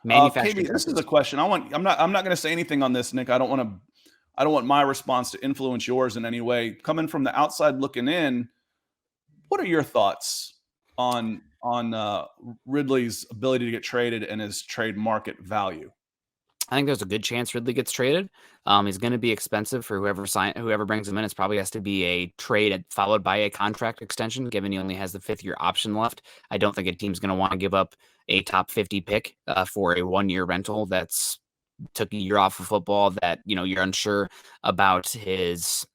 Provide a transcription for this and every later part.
KB, Manufactured this is dresses. a question. I'm not going to say anything on this, Nick. I don't want my response to influence yours in any way. Coming from the outside looking in, what are your thoughts on Ridley's ability to get traded and his trade market value? I think there's a good chance Ridley gets traded. He's going to be expensive for whoever brings him in. It probably has to be a trade followed by a contract extension, given he only has the 5th-year option left. I don't think a team's going to want to give up a top 50 pick for a 1-year rental that's took a year off of football, that you're unsure about his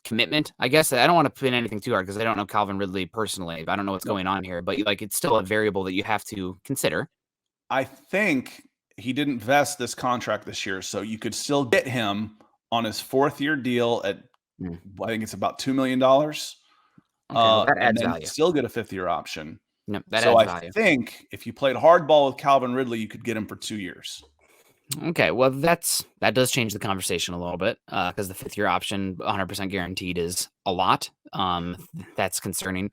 commitment. I guess I don't want to pin anything too hard because I don't know Calvin Ridley personally. I don't know what's going on here, but it's still a variable that you have to consider. I think he didn't vest this contract this year, so you could still get him on his 4th-year deal at I think it's about $2 million. Okay, well, that and adds then value. still get a 5th-year option. No, that so adds I value. think if you played hardball with Calvin Ridley, you could get him for 2 years. Okay, well, that does change the conversation a little bit because the 5th-year option, 100% guaranteed, is a lot. That's concerning.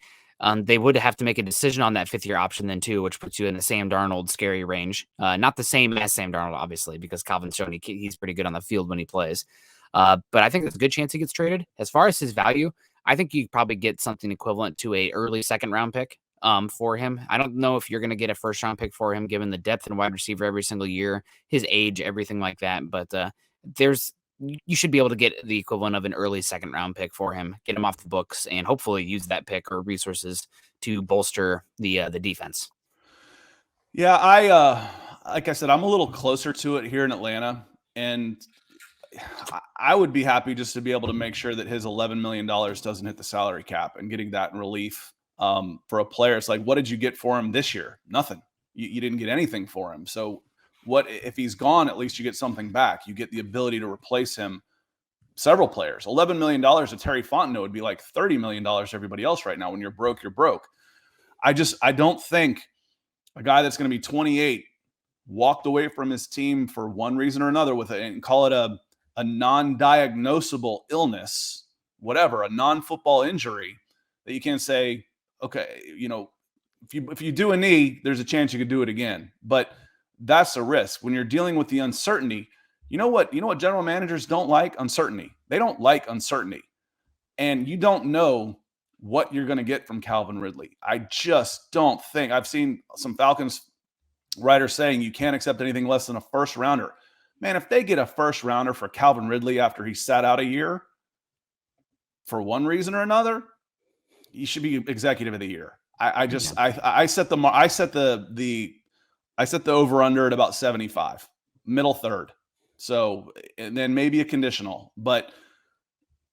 They would have to make a decision on that 5th-year option then too, which puts you in the Sam Darnold scary range. Not the same as Sam Darnold, obviously, because Calvin's shown he's pretty good on the field when he plays. But I think there's a good chance he gets traded. As far as his value, I think you probably get something equivalent to a early 2nd-round pick for him. I don't know if you're going to get a 1st-round pick for him, given the depth in wide receiver every single year, his age, everything like that. But you should be able to get the equivalent of an early 2nd-round pick for him, get him off the books, and hopefully use that pick or resources to bolster the defense. Yeah, like I said, I'm a little closer to it here in Atlanta, and I would be happy just to be able to make sure that his $11 million doesn't hit the salary cap and getting that in relief for a player. It's like, what did you get for him this year? Nothing. You didn't get anything for him. So what if he's gone? At least you get something back. You get the ability to replace him. Several players. $11 million to Terry Fontenot would be like $30 million to everybody else right now. When you're broke, you're broke. I don't think a guy that's going to be 28 walked away from his team for one reason or another with it, and call it a non-diagnosable illness, whatever, a non-football injury, that you can't say, okay, if you do a knee, there's a chance you could do it again. But that's a risk when you're dealing with the uncertainty. You know what general managers don't like? Uncertainty. They don't like uncertainty. And you don't know what you're going to get from Calvin Ridley. I just don't think. I've seen some Falcons writers saying you can't accept anything less than a 1st-rounder. Man, if they get a 1st-rounder for Calvin Ridley after he sat out a year for one reason or another, he should be executive of the year. I set the over-under at about 75, middle 3rd. So, and then maybe a conditional. But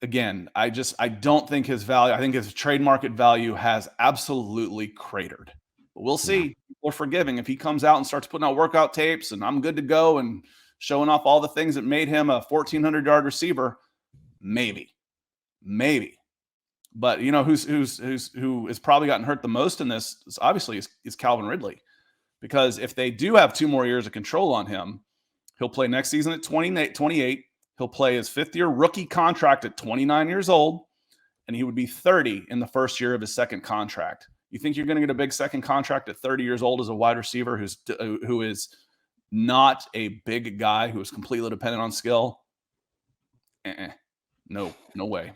again, I don't think his value, I think his trade market value has absolutely cratered. But we'll see. Yeah. People are forgiving. If he comes out and starts putting out workout tapes and I'm good to go and showing off all the things that made him a 1,400-yard receiver, maybe. But who has probably gotten hurt the most in this is obviously is Calvin Ridley, because if they do have 2 more years of control on him, he'll play next season at 28. He'll play his 5th-year rookie contract at 29 years old, and he would be 30 in the 1st year of his 2nd contract. You think you're going to get a big 2nd contract at 30 years old as a wide receiver who is not a big guy, who is completely dependent on skill? No way.